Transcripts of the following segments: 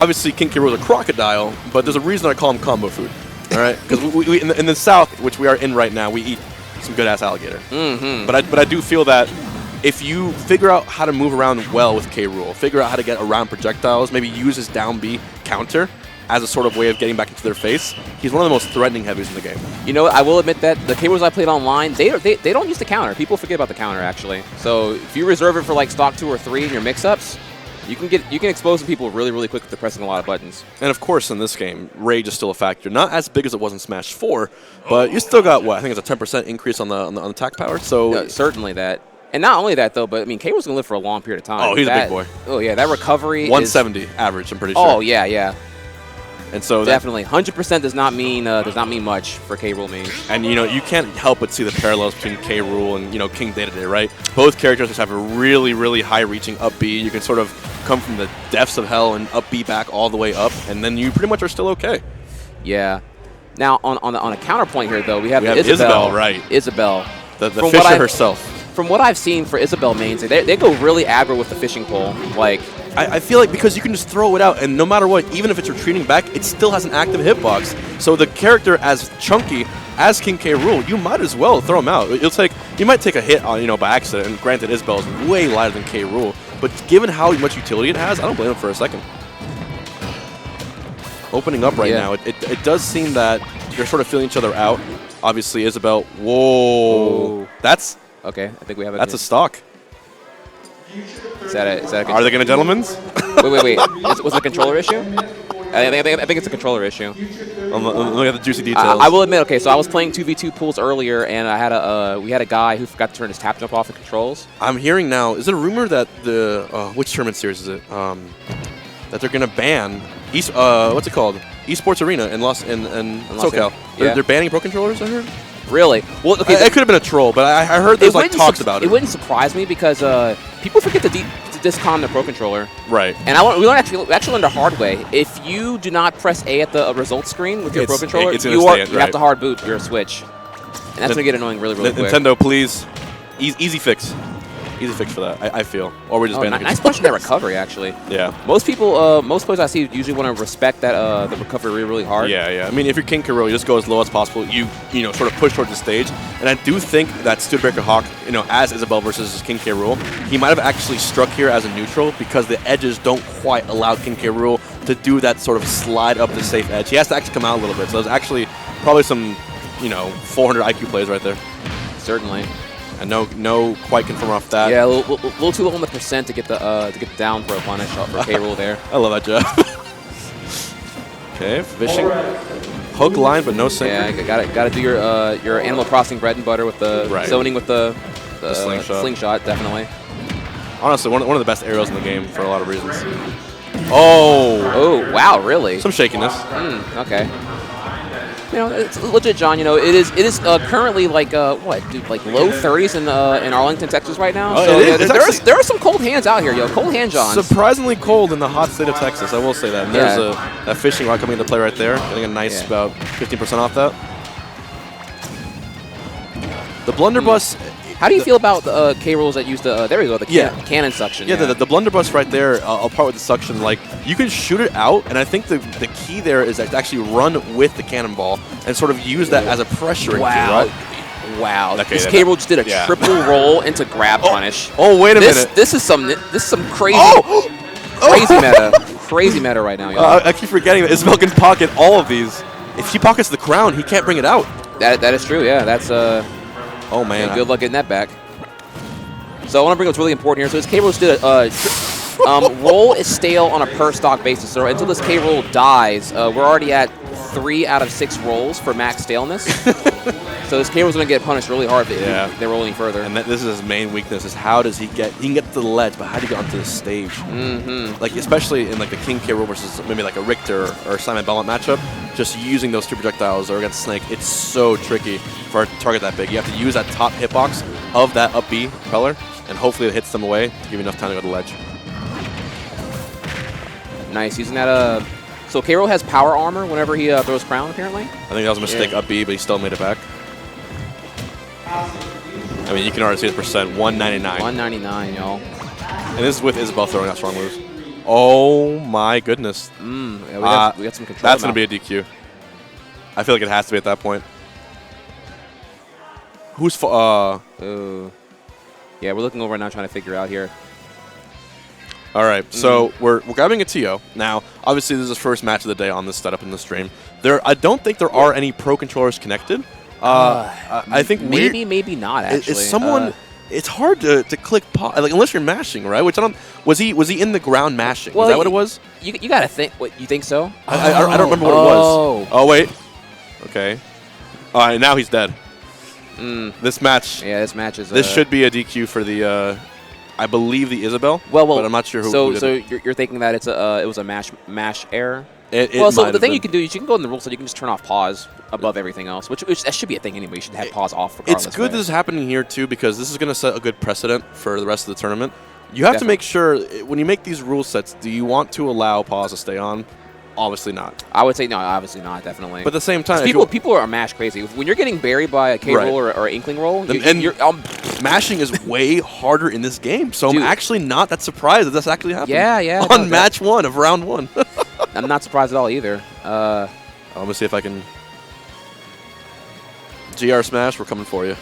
Obviously, King K. Rool is a crocodile, but there's a reason I call him combo food. All right, because we in the South, which we are in right now, we eat some good ass alligator. Mm-hmm. But I do feel that if you figure out how to move around well with K. Rool, figure out how to get around projectiles, maybe use his down B counter as a sort of way of getting back into their face, he's one of the most threatening heavies in the game. You know what? I will admit that the K. Rools I played online, they don't use the counter. People forget about the counter actually. So if you reserve it for like stock 2 or 3 in your mix-ups, you can expose some people really, really quick with pressing a lot of buttons. And of course, in this game, rage is still a factor. Not as big as it was in Smash 4, but you still got what I think it's a 10% increase on the attack power. So certainly that, and not only that though, but I mean, K. Rool's gonna live for a long period of time. Oh, he's a big boy. Oh yeah, that recovery 170 average. I'm pretty sure. Oh yeah. And so definitely 100% does not mean much for K. Rool mains. And you can't help but see the parallels between K. Rool and King Day-to-Day, right? Both characters just have a really, really high reaching up B. You can sort of come from the depths of hell and up B back all the way up, and then you pretty much are still okay. Yeah. Now on a counterpoint here though, we have Isabelle, right? Isabelle, the fisher herself. From what I've seen for Isabelle mains, they go really aggro with the fishing pole. Like I feel like because you can just throw it out, and no matter what, even if it's retreating back, it still has an active hitbox. So the character as chunky as King K. Rool, you might as well throw him out. You might take a hit on by accident. And granted, Isabelle is way lighter than K. Rool, but given how much utility it has, I don't blame him for a second. Opening up right now, it does seem that they're sort of feeling each other out. Obviously, Isabelle. Whoa, that's okay. I think we have it. That's a stock. Is that a Are they going to gentlemen's? wait. Was it a controller issue? I think it's a controller issue. Look at the juicy details. I will admit, okay, so I was playing 2v2 pools earlier, and we had a guy who forgot to turn his tap jump off the controls. I'm hearing now, is it a rumor that which tournament series is it? That they're going to ban, what's it called? Esports Arena in SoCal. Yeah. They're banning pro controllers, I heard? Really? Well, okay. It could have been a troll, but I heard there's like talks about it. It wouldn't surprise me because people forget to discom the pro controller. Right. And we actually learned the hard way. If you do not press A at the results screen with your pro controller, you have to hard boot your Switch. And that's going to get annoying really, really quick. Nintendo, please. Easy fix. Easy fix for that, I feel. Or we're just banning nice punch in that recovery, actually. Yeah. Most people, most players I see usually want to respect that the recovery really, really hard. Yeah. I mean, if you're King K. Rool, you just go as low as possible. You sort of push towards the stage. And I do think that Studebacher Hoch, as Isabelle versus King K. Rool, he might have actually struck here as a neutral because the edges don't quite allow King K. Rool to do that sort of slide up the safe edge. He has to actually come out a little bit. So there's actually probably some, 400 IQ plays right there. Certainly. And no quite confirm off that. Yeah, a little too low on the percent to get the down throw punish shot for K. Rool there. I love that job. Okay, fishing. Hook line, but no sinker. Yeah, gotta do your Animal Crossing bread and butter with the zoning with the slingshot, definitely. Honestly, one of the best aerials in the game for a lot of reasons. Oh, wow, really? Some shakiness. Okay. It's legit, John. It is currently like what, dude, like low 30s in Arlington, Texas right now. Oh, so there are some cold hands out here, Cold hand Johns. Surprisingly cold in the hot state of Texas, I will say that. And there's a fishing rod coming into play right there. Getting a nice about 15% off that. The blunderbuss. How do you feel about the K. Rools that use the cannon suction? Yeah, the blunderbuss right there, apart with the suction, like you can shoot it out, and I think the key there is to actually run with the cannonball and sort of use that as a pressuring key, right? Wow. Okay, this K. Rool just did a triple roll into grab punish. Oh, wait a minute. This is some crazy crazy meta right now, y'all. I keep forgetting that Isabelle can pocket all of these. If she pockets the crown, he can't bring it out. That is true. Yeah, that's oh man, good luck getting that back. So I want to bring what's really important here. So this K. Rool did roll is stale on a per stock basis. So until this K. Rool dies, we're already at 3 out of 6 rolls for max staleness. So this K. Rool's going to get punished really hard if they roll any further. And this is his main weakness: is how does he can get to the ledge, but how do you get onto the stage? Like especially in like the King K. Rool versus maybe like a Richter or Simon Belmont matchup, just using those 2 projectiles or against Snake, it's so tricky for a target that big. You have to use that top hitbox of that up B propeller, and hopefully it hits them away to give you enough time to go to the ledge. Nice, using that. So K. Rool has power armor whenever he throws crown, apparently. I think that was a mistake up B, but he still made it back. I mean, you can already see the percent, 199. 199, y'all. And this is with Isabelle throwing out strong moves. Oh my goodness. Yeah, we got some control. That's going to be a DQ. I feel like it has to be at that point. Who's yeah, we're looking over right now trying to figure out here. All right, so we're grabbing a TO. Now, obviously, this is the first match of the day on this setup in the stream. I don't think there are any pro controllers connected. I think maybe not, actually. Is someone... It's hard to click pause, like, unless you're mashing, right? Which I don't... Was he in the ground mashing? Well, is that what it was? You got to think... What, you think so? I don't remember what it was. Oh, wait. Okay. All right, now he's dead. This match... Yeah, this match is... This should be a DQ for the... I believe the Isabelle. Well, but I'm not sure who. So you're thinking that it was a mash error. So the thing you can do is you can go in the rules so you can just turn off pause above everything else, which that should be a thing anyway. You should have pause off regardless. It's good this is happening here too, because this is going to set a good precedent for the rest of the tournament. You have to make sure when you make these rule sets, do you want to allow pause to stay on? Obviously not. I would say no, obviously not, definitely. But at the same time, people are mash crazy. When you're getting buried by a K roll or Inkling roll, mashing is way harder in this game. So I'm actually not that surprised that this actually happened. Yeah. On match 1 of round 1. I'm not surprised at all either. I'm gonna see if I can. GR Smash, we're coming for you.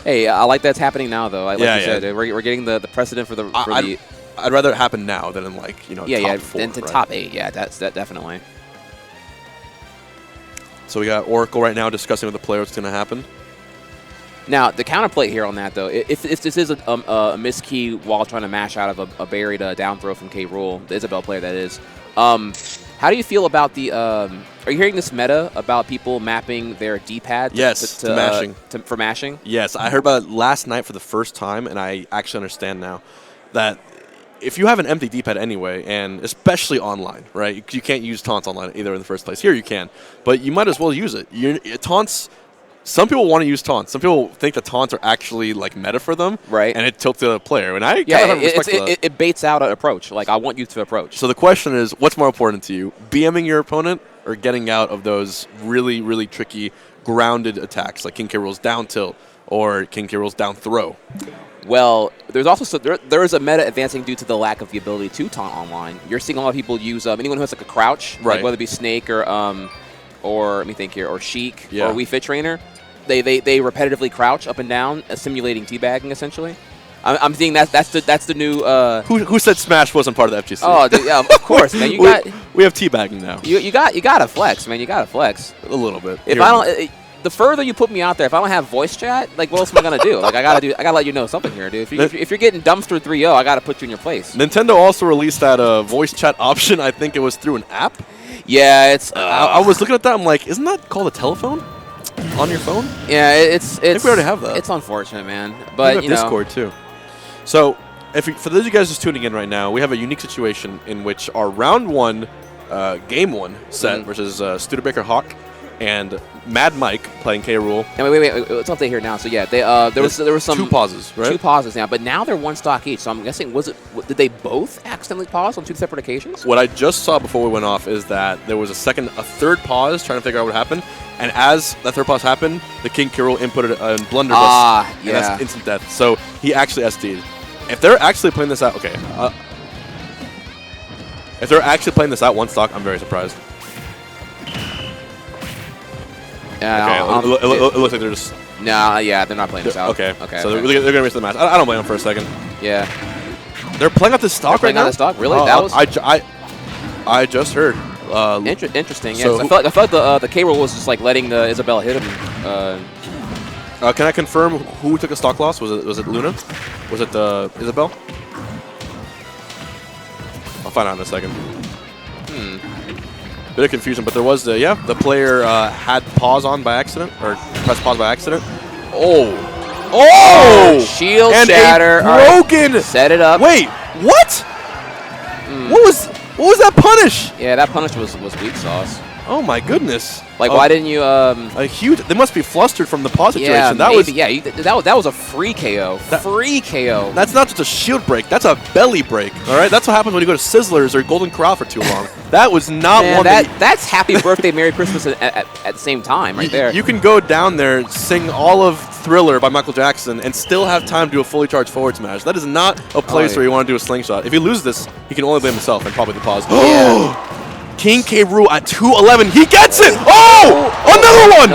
Hey, I like that's happening now, though. Like you said, we're getting the precedent for the. I'd rather it happen now than in top 4. Than to top 8. Yeah, that definitely. So we got Oracle right now discussing with the player what's going to happen. Now the counterplay here on that though, if this is a miskey while trying to mash out of a buried down throw from K. Rool, the Isabelle player that is, how do you feel about the? Are you hearing this meta about people mapping their D-pad? To mashing. For mashing. Yes, I heard about it last night for the first time, and I actually understand now that if you have an empty D-pad anyway, and especially online, right? You can't use taunts online either in the first place. Here you can, but you might as well use it. Taunts. Some people want to use taunts. Some people think that taunts are actually like meta for them, right? And it tilts the player. And I kind of have respect for that. It baits out an approach. Like I want you to approach. So the question is, what's more important to you, BMing your opponent or getting out of those really, really tricky grounded attacks like King K. Rool's down tilt or King K. Rool's down throw? Well, there's also there is a meta advancing due to the lack of the ability to taunt online. You're seeing a lot of people use anyone who has like a crouch, right? Like whether it be Snake or let me think here, or Sheik or Wii Fit Trainer. They repetitively crouch up and down, simulating teabagging essentially. I'm seeing that's the new. Who said Smash wasn't part of the FGC? Oh, yeah, of course, man. We have teabagging now. You gotta flex, man. You gotta flex a little bit. If I don't, the further you put me out there, if I don't have voice chat, like what else am I gonna do? Like I gotta let you know something here, dude. If you're getting dumpstered 3-0, I gotta put you in your place. Nintendo also released that voice chat option. I think it was through an app. Yeah, it's. I was looking at that. I'm like, isn't that called a telephone? On your phone? Yeah, it's. I think we already have that. It's unfortunate, man. But we have Discord too. So, for those of you guys just tuning in right now, we have a unique situation in which our round 1, game 1 set versus Studebacher Hoch and MadIke playing K. Rool. And wait, let's update here now. So yeah, there was some 2 pauses, right? 2 pauses now, but now they're 1 stock each. So I'm guessing did they both accidentally pause on 2 separate occasions? What I just saw before we went off is that there was a third pause trying to figure out what happened. And as that third pause happened, the King K. Rool inputted a blunderbuss, and that's instant death. So he actually SD'd. If they're actually playing this out, okay. If they're actually playing this out 1 stock, I'm very surprised. Yeah, okay, it looks like they're just... No, yeah, they're not playing this out. Okay, so they're going to miss the match. I don't blame them for a second. Yeah. They're playing out this stock right now? They're playing out the stock? Really? That was... I just heard. Interesting, yeah. So I felt like the K. Rool was just like letting the Isabelle hit him. Can I confirm who took a stock loss? Was it Luna? Was it Isabelle? I'll find out in a second. Bit of confusion, but there was the player had pause on by accident or pressed pause by accident. Oh! Shield and shatter. Broken. Right. Set it up. Wait, what? What was that punish? Yeah, that punish was weak sauce. Oh my goodness! Like, why didn't you? A huge. They must be flustered from the pause situation. Yeah, that maybe. was. Yeah, that was a free KO. Free KO. That's not just a shield break. That's a belly break. All right. That's what happens when you go to Sizzlers or Golden Corral for too long. That was not Man, one. That's Happy Birthday, Merry Christmas at the same time, right there. You can go down there, sing all of Thriller by Michael Jackson, and still have time to do a fully charged forward smash. That is not a place where you want to do a slingshot. If you lose this, he can only blame himself and probably the pause. Yeah. King K. Rool at 211. He gets it! Oh! Another one!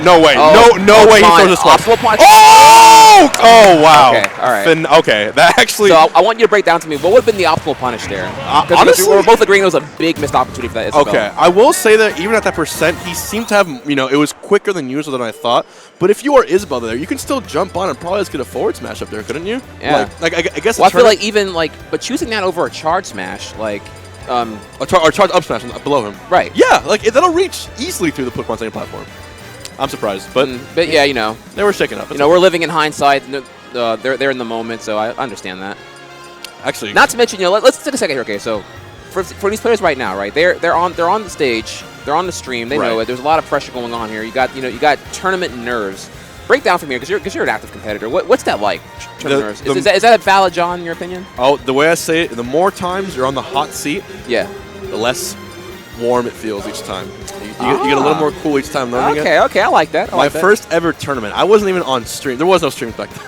No way. No way he throws this one. Oh! Oh, wow. Okay, all right. Okay, that actually... So I want you to break down to me, what would have been the optimal punish there? Honestly, we were both agreeing it was a big missed opportunity for that Isabelle. Okay, I will say that even at that percent, he seemed to have, it was quicker than usual than I thought. But if you are Isabelle there, you can still jump on and probably just get a forward smash up there, couldn't you? Yeah. Like I guess... Well, I feel like even, but choosing that over a charge smash, or charge up smash below him. Right. Yeah, that'll reach easily through the Pokemon Stadium platform. I'm surprised, but yeah, they were shaking up. We're living in hindsight. They're in the moment, so I understand that. Actually, not to mention, let's take a second here. Okay, so for these players right now, right? They're on the stage, they're on the stream, they know it. There's a lot of pressure going on here. You got tournament nerves. Break down from here because you're an active competitor. What's that like? Tournament nerves. Is that a valid, John, in your opinion? Oh, the way I say it, the more times you're on the hot seat, yeah, the less warm it feels each time. You get a little more cool each time learning it. Okay, I like that. My first ever tournament, I wasn't even on stream. There was no stream back then.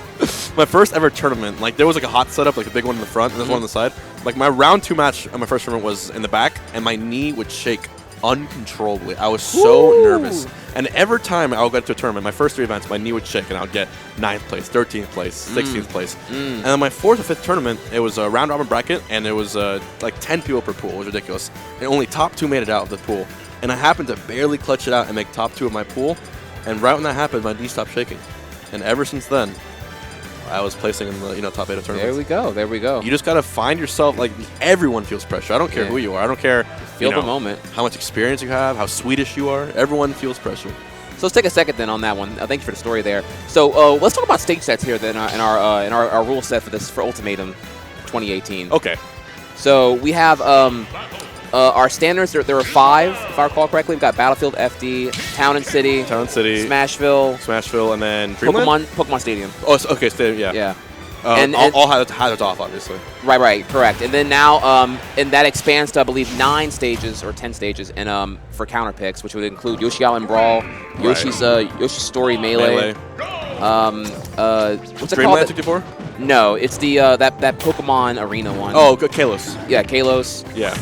My first ever tournament, there was a hot setup, a big one in the front, and there's one on the side. My round 2 match at my first tournament was in the back, and my knee would shake uncontrollably. I was so nervous. And every time I would get to a tournament, my first 3 events, my knee would shake, and I would get 9th place, 13th place, 16th place. And then my 4th or 5th tournament, it was a round robin bracket, and there was 10 people per pool. It was ridiculous. And only top 2 made it out of the pool. And I happened to barely clutch it out and make top 2 of my pool. And right when that happened, my knee stopped shaking. And ever since then, I was placing in the top 8 of tournaments. There we go. You just gotta find yourself. Everyone feels pressure. I don't care who you are. I don't care. Feel the moment. How much experience you have. How Swedish you are. Everyone feels pressure. So let's take a second then on that one. Thank you for the story there. So let's talk about stage sets here then in our rule set for Ultimatum 2018. Okay. So we have our standards. There are 5, if I recall correctly. We've got Battlefield, FD, Town and City, Smashville, and then Pokemon Stadium. Oh, okay, Stadium. Yeah. Yeah. And all hazards off, obviously. Right, correct. And then now, and that expands to, I believe, 9 stages or 10 stages, and for counter picks, which would include Yoshi Island Brawl, Yoshi's Story Melee. What's it Dreamland called? 64? No, it's the that Pokemon Arena one. Oh, Kalos. Yeah, Kalos. Yeah.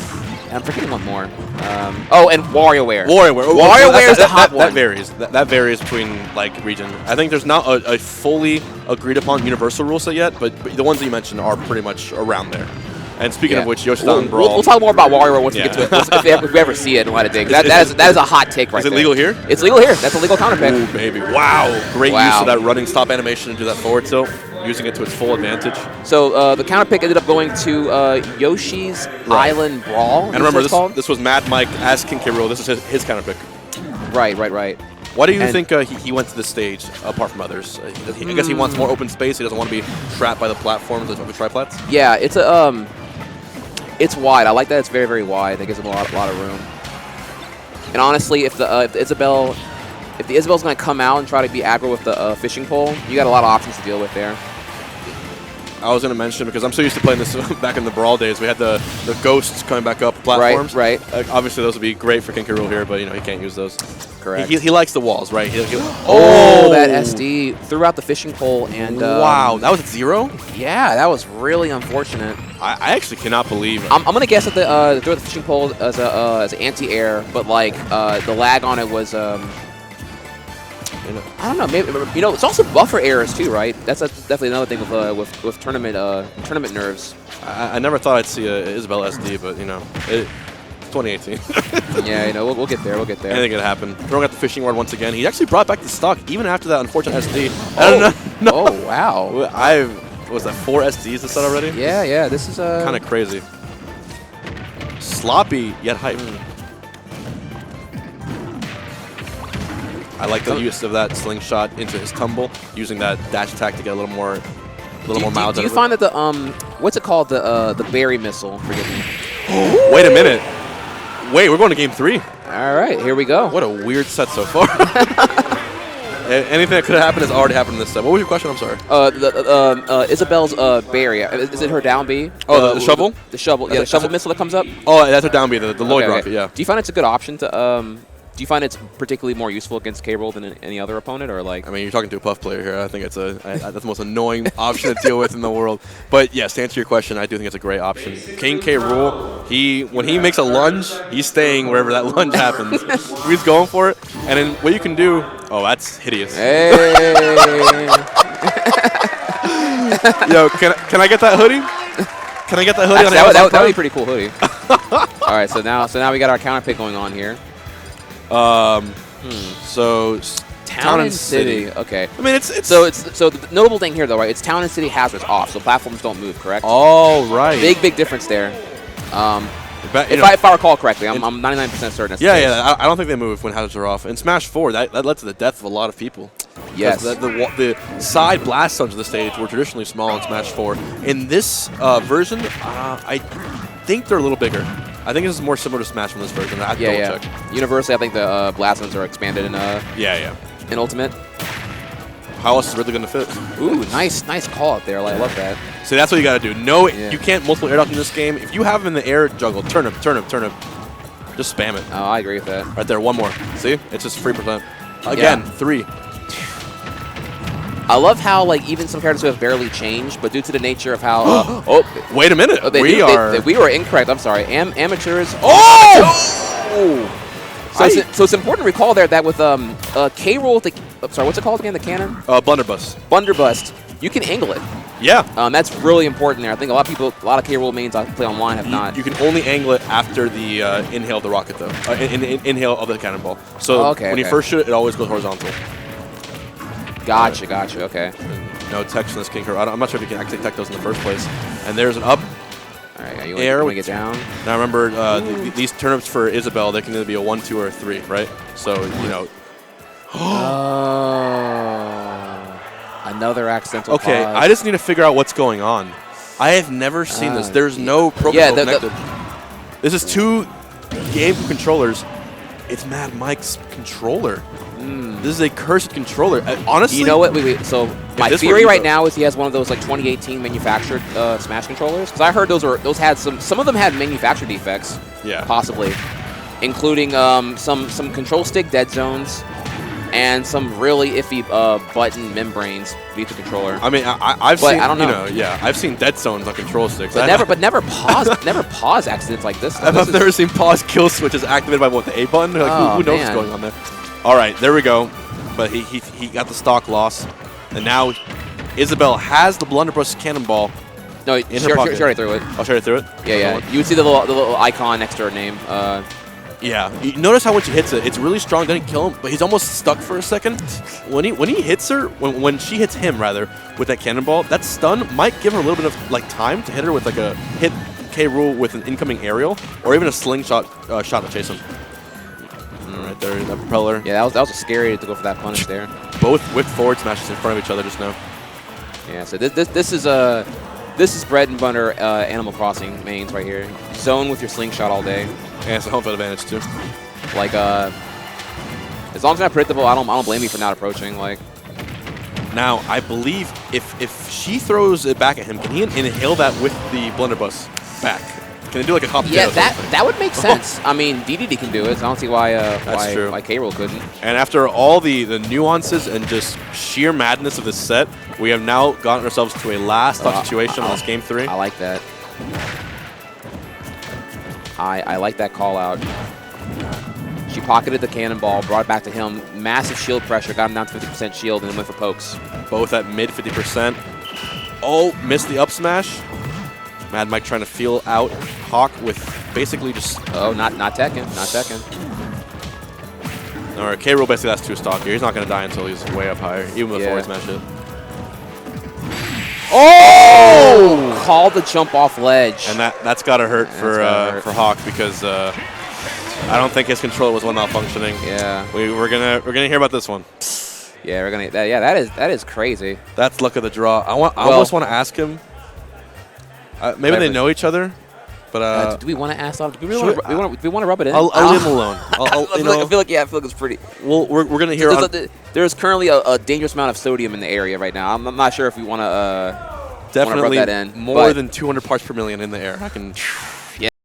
I'm forgetting one more. And WarioWare. WarioWare is the hot one. That varies. That varies between region. I think there's not a fully agreed upon universal rule set yet, but the ones that you mentioned are pretty much around there. And speaking of which, Yoshi's Island Brawl. We'll talk more about WarioWare once we get to it. If we ever see it and let it dig. That is a hot take right there. Is it legal here? It's legal here. That's a legal counter pick. Ooh, baby. Wow. Great use of that running stop animation to do that forward tilt, using it to its full advantage. So the counter pick ended up going to Yoshi's Island Brawl. And remember, this was MadIke as King K. Rool. This is his counter pick. Right. Why do you think he went to this stage apart from others? I guess he wants more open space. He doesn't want to be trapped by the platforms of the triplats. Yeah, it's wide. I like that it's very, very wide. That gives him a lot of room. And honestly, if the Isabelle's going to come out and try to be aggro with the fishing pole, you got a lot of options to deal with there. I was going to mention, because I'm so used to playing this back in the Brawl days, we had the ghosts coming back up platforms. Right. Obviously, those would be great for King K. Rool here, but he can't use those. Correct. He likes the walls, right? That SD threw out the fishing pole and wow, that was at 0? Yeah, that was really unfortunate. I actually cannot believe it. I'm gonna guess that the throw the fishing pole as an anti-air, but the lag on it was I don't know. Maybe it's also buffer errors too, right? That's definitely another thing with tournament nerves. I never thought I'd see a Isabelle SD, but it's 2018. Yeah, we'll get there. Anything could happen. Throwing out the fishing rod once again. He actually brought back the stock even after that unfortunate SD. I don't know. No. Oh wow. Was that 4 SDs to set already? Yeah. This is kind of crazy. Sloppy yet hype. I like the use of that slingshot into his tumble, using that dash attack to get a little more miles. Do you find that the what's it called, the berry missile? Forgive me. Wait a minute. wait, we're going to game 3. All right, here we go. What a weird set so far. Anything that could have happened has already happened in this set. What was your question? I'm sorry. Isabelle's barrier. Is it her down B? Oh, the shovel? The shovel. Yeah, the shovel missile that comes up. Oh, that's her down B, the Lloyd rocket, yeah. Do you find it's a good option to do you find it's particularly more useful against K-Rool than any other opponent, or like? I mean, you're talking to a Puff player here. I think it's that's the most annoying option to deal with in the world. But yes, to answer your question, I do think it's a great option. King K-Rool, when he makes a lunge, he's staying wherever that lunge happens. He's going for it, and then what you can do. Oh, that's hideous. Hey. Yo, can I get that hoodie? Can I get that hoodie? Actually, that would be a pretty cool hoodie. All right, so now we got our counter pick going on here. So Town and City. Okay. I mean, it's so the notable thing here though, right? It's Town and City hazards off, so platforms don't move. Correct. All right. Big difference there. If I recall correctly, I'm 99% certain. Yeah. I don't think they move when hazards are off. In Smash 4, that led to the death of a lot of people. Yes. The side blast zones of the stage were traditionally small in Smash 4. In this version, I think they're a little bigger. I think this is more similar to Smash from this version. I have to double check. Universally, I think the blast zones are expanded in in Ultimate. How else is it really going to fit? Ooh, nice call out there. I love that. So that's what you got to do. No, you can't multiple air dodge in this game. If you have them in the air, juggle, turn him. Just spam it. Oh, I agree with that. Right there, one more. See? It's just 3%. Again, 3. I love how even some characters have barely changed, but due to the nature of how wait a minute, we were incorrect. I'm sorry, amateurs. So it's important to recall there that with K-Rool, sorry, what's it called again? The cannon? Blunderbuss. Blunderbuss. You can angle it. Yeah. That's really important there. I think a lot of K-Rool mains I play online have not. You can only angle it after the inhale of the rocket, though. Inhale of the cannonball. So when you first shoot it, it always goes horizontal. Gotcha. Okay. No techs in this King K-Rool. I'm not sure if you can actually tech those in the first place. And there's an up. All right, you air. Want to get down? Now remember, these turnips for Isabelle, they can either be a 1, 2, or a 3, right? So, you know. Another accidental pause. I just need to figure out what's going on. I have never seen this. There's no Pro Control connected. This is 2 GameCube controllers. It's MadIke's controller. This is a cursed controller. Honestly, you know what? Wait. So my theory right now is he has one of those 2018 manufactured Smash controllers. Because I heard those had some of them had manufactured defects. Yeah. Possibly, including some control stick dead zones, and some really iffy button membranes beneath the controller. I mean, I've seen. I don't know. I've seen dead zones on control sticks. But never pause accidents like this. I've never seen pause kill switches activated by the A button. Like, who knows what's going on there? All right, there we go. But he got the stock loss, and now Isabelle has the blunderbuss cannonball. No, she already threw it. I'll show you through it. Yeah. You would see the little icon next to her name. Yeah. You notice how when she hits it, it's really strong. Doesn't kill him, but he's almost stuck for a second. When he hits her, when she hits him rather with that cannonball, that stun might give her a little bit of time to hit her with a hit K-Rool with an incoming aerial, or even a slingshot shot to chase him. Right there, that propeller. Yeah, that was scary to go for that punish there. Both whip forward smashes in front of each other just now. Yeah, so this is bread and butter Animal Crossing mains right here. Zone with your slingshot all day. And it's a home field advantage too. Like as long as it's not predictable, I don't blame you for not approaching. Like now, I believe if she throws it back at him, can he inhale that with the blunderbuss back? Can they do like a hop? Yeah, that would make sense. I mean, DDD can do it, so I don't see why K-Rool couldn't. And after all the nuances and just sheer madness of this set, we have now gotten ourselves to a last stock situation on this game 3. I like that. I like that call out. She pocketed the cannonball, brought it back to him. Massive shield pressure, got him down to 50% shield, and then went for pokes. Both at mid 50%. Oh, missed the up smash. MadIke trying to feel out Hoch with basically just... Oh, not Tekken. All right, K-Rool basically has 2 stock here. He's not going to die until he's way up higher, even before he smash it. Oh! Called the jump off ledge. And that's got to hurt for Hoch because I don't think his controller was malfunctioning. Yeah. We're gonna hear about this one. Yeah, we're gonna. That is crazy. That's luck of the draw. I almost want to ask him. Maybe they know each other, But do we want to ask off? Do we want to rub it in? I'll leave him alone. I feel like it's pretty. Well, we're gonna hear. There's currently a dangerous amount of sodium in the area right now. I'm not sure if we want to definitely rub that in. More than 200 parts per million in the air. I can.